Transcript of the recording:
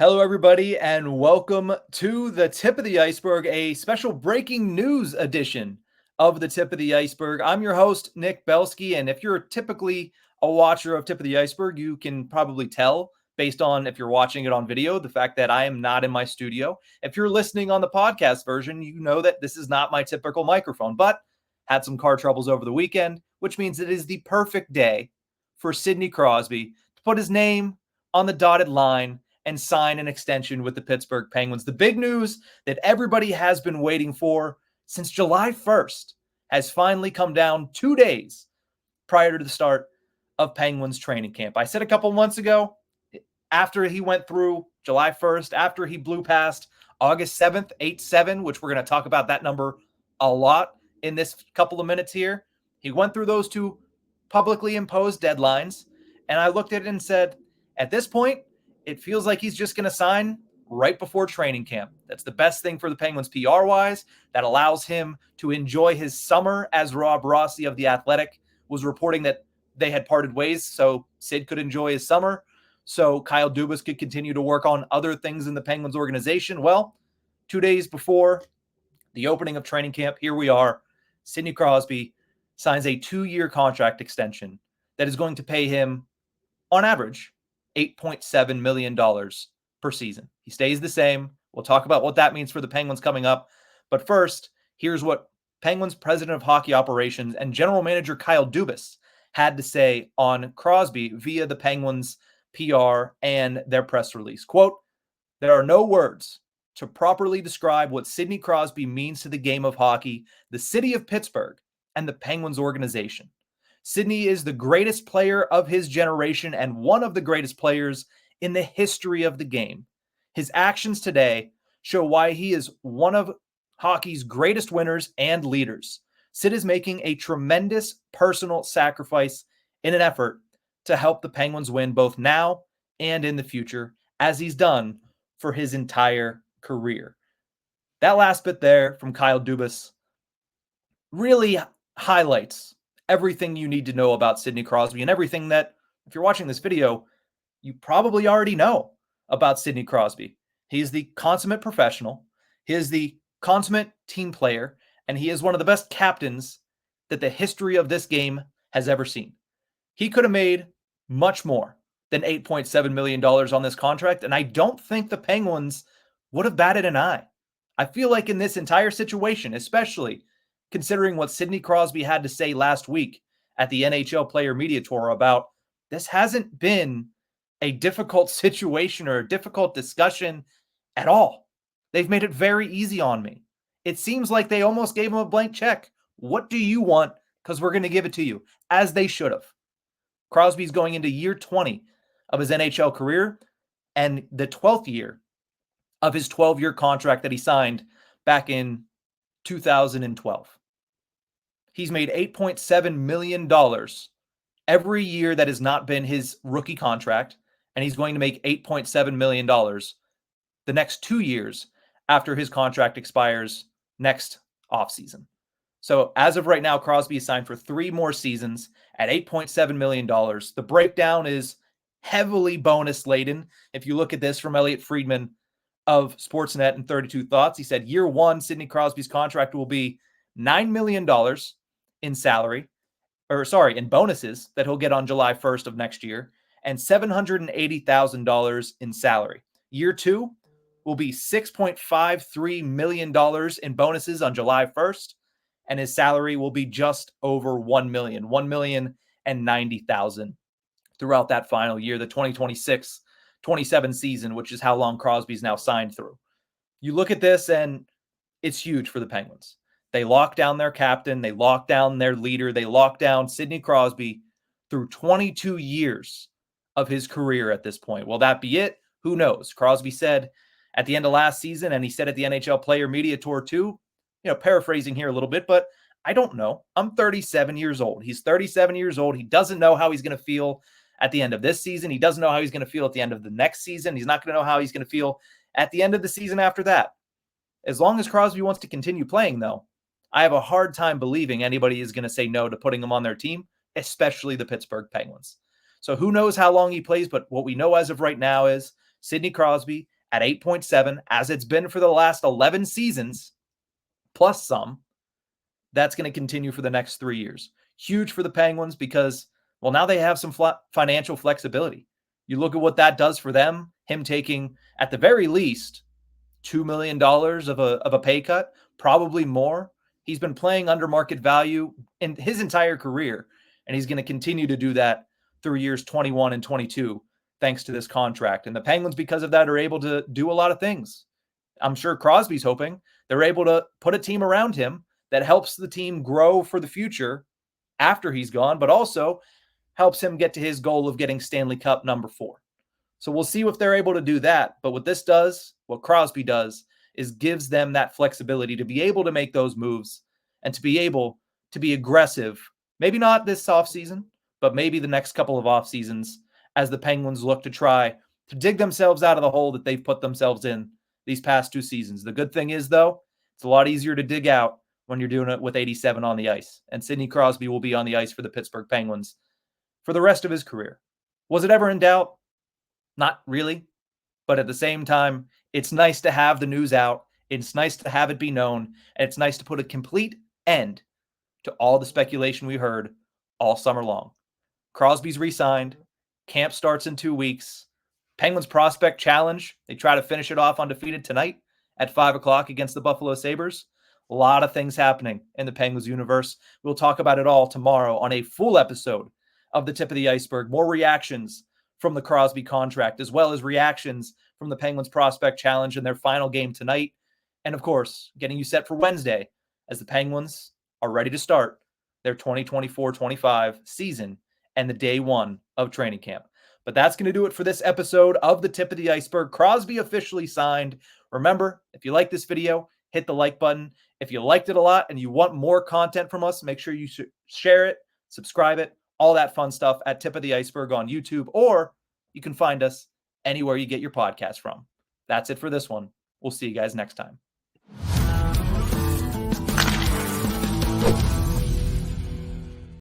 Hello, everybody, and welcome to the Tip of the Iceberg, a special breaking news edition of the Tip of the Iceberg. I'm your host, Nick Belsky, and if you're typically a watcher of Tip of the Iceberg, you can probably tell based on if you're watching it on video, the fact that I am not in my studio. If you're listening on the podcast version, you know that this is not my typical microphone, but had some car troubles over the weekend, which means it is the perfect day for Sidney Crosby to put his name on the dotted line and sign an extension with the Pittsburgh Penguins. The big news that everybody has been waiting for since July 1st has finally come down 2 days prior to the start of Penguins training camp. I said a couple months ago, after he went through July 1st, after he blew past August 7th, 8-7, which we're going to talk about that number a lot in this couple of minutes here. He went through those two publicly imposed deadlines, and I looked at it and said, at this point, it feels like he's just going to sign right before training camp. That's the best thing for the Penguins PR-wise. That allows him to enjoy his summer, as Rob Rossi of The Athletic was reporting that they had parted ways, so Sid could enjoy his summer, so Kyle Dubis could continue to work on other things in the Penguins organization. Well, 2 days before the opening of training camp, here we are. Sidney Crosby signs a 2-year contract extension that is going to pay him, on average, $8.7 million per season. He stays the same. We'll talk about what that means for the Penguins coming up. But first, here's what Penguins president of hockey operations and general manager Kyle Dubis had to say on Crosby via the Penguins PR and their press release. Quote, "There are no words to properly describe what Sidney Crosby means to the game of hockey, the city of Pittsburgh, and the Penguins organization. Sidney is the greatest player of his generation and one of the greatest players in the history of the game. His actions today show why he is one of hockey's greatest winners and leaders. Sid is making a tremendous personal sacrifice in an effort to help the Penguins win both now and in the future, as he's done for his entire career." That last bit there from Kyle Dubis really highlights everything you need to know about Sidney Crosby and everything that, if you're watching this video, you probably already know about Sidney Crosby. He is the consummate professional. He is the consummate team player, and he is one of the best captains that the history of this game has ever seen. He could have made much more than $8.7 million on this contract, and I don't think the Penguins would have batted an eye. I feel like in this entire situation, especially considering what Sidney Crosby had to say last week at the NHL Player Media Tour about this hasn't been a difficult situation or a difficult discussion at all. They've made it very easy on me. It seems like they almost gave him a blank check. What do you want? Because we're going to give it to you, as they should have. Crosby's going into year 20 of his NHL career and the 12th year of his 12-year contract that he signed back in 2012. He's made $8.7 million every year that has not been his rookie contract, and he's going to make $8.7 million the next 2 years after his contract expires next offseason. So as of right now, Crosby is signed for 3 more seasons at $8.7 million. The breakdown is heavily bonus laden. If you look at this from Elliot Friedman of Sportsnet and 32 Thoughts, he said year 1, Sidney Crosby's contract will be $9 million in salary, in bonuses that he'll get on July 1st of next year, and $780,000 in salary. Year 2 will be $6.53 million in bonuses on July 1st, and his salary will be just over $1 million, $1,090,000 throughout that final year, the 2026-27 season, which is how long Crosby's now signed through. You look at this, and it's huge for the Penguins. They lock down their captain. They lock down their leader. They lock down Sidney Crosby through 22 years of his career at this point. Will that be it? Who knows? Crosby said at the end of last season, and he said at the NHL Player Media Tour too, paraphrasing here a little bit, but I don't know. I'm 37 years old. He's 37 years old. He doesn't know how he's going to feel at the end of this season. He doesn't know how he's going to feel at the end of the next season. He's not going to know how he's going to feel at the end of the season after that. As long as Crosby wants to continue playing, though, I have a hard time believing anybody is going to say no to putting him on their team, especially the Pittsburgh Penguins. So who knows how long he plays, but what we know as of right now is Sidney Crosby at 8.7, as it's been for the last 11 seasons, plus some, that's going to continue for the next 3 years. Huge for the Penguins because, well, now they have some financial flexibility. You look at what that does for them, him taking, at the very least, $2 million of a pay cut, probably more. He's been playing under market value in his entire career, and he's going to continue to do that through years 21 and 22, thanks to this contract. And the Penguins, because of that, are able to do a lot of things. I'm sure Crosby's hoping they're able to put a team around him that helps the team grow for the future after he's gone, but also helps him get to his goal of getting Stanley Cup number 4. So we'll see if they're able to do that. But what this does, what Crosby does, is gives them that flexibility to be able to make those moves and to be able to be aggressive. Maybe not this offseason, but maybe the next couple of off seasons as the Penguins look to try to dig themselves out of the hole that they've put themselves in these past 2 seasons. The good thing is, though, it's a lot easier to dig out when you're doing it with 87 on the ice. And Sidney Crosby will be on the ice for the Pittsburgh Penguins for the rest of his career. Was it ever in doubt? Not really. But at the same time, it's nice to have the news out. It's nice to have it be known. And it's nice to put a complete end to all the speculation we heard all summer long. Crosby's re-signed. Camp starts in 2 weeks. Penguins Prospect Challenge. They try to finish it off undefeated tonight at 5 o'clock against the Buffalo Sabres. A lot of things happening in the Penguins universe. We'll talk about it all tomorrow on a full episode of the Tip of the Iceberg. More reactions from the Crosby contract, as well as reactions from the Penguins Prospect Challenge in their final game tonight. And of course, getting you set for Wednesday as the Penguins are ready to start their 2024-25 season and the day 1 of training camp. But that's going to do it for this episode of the Tip of the Iceberg. Crosby officially signed. Remember, if you like this video, hit the like button. If you liked it a lot and you want more content from us, make sure you share it, subscribe it, all that fun stuff at Tip of the Iceberg on YouTube, or you can find us anywhere you get your podcast from. That's it for this one. We'll see you guys next time.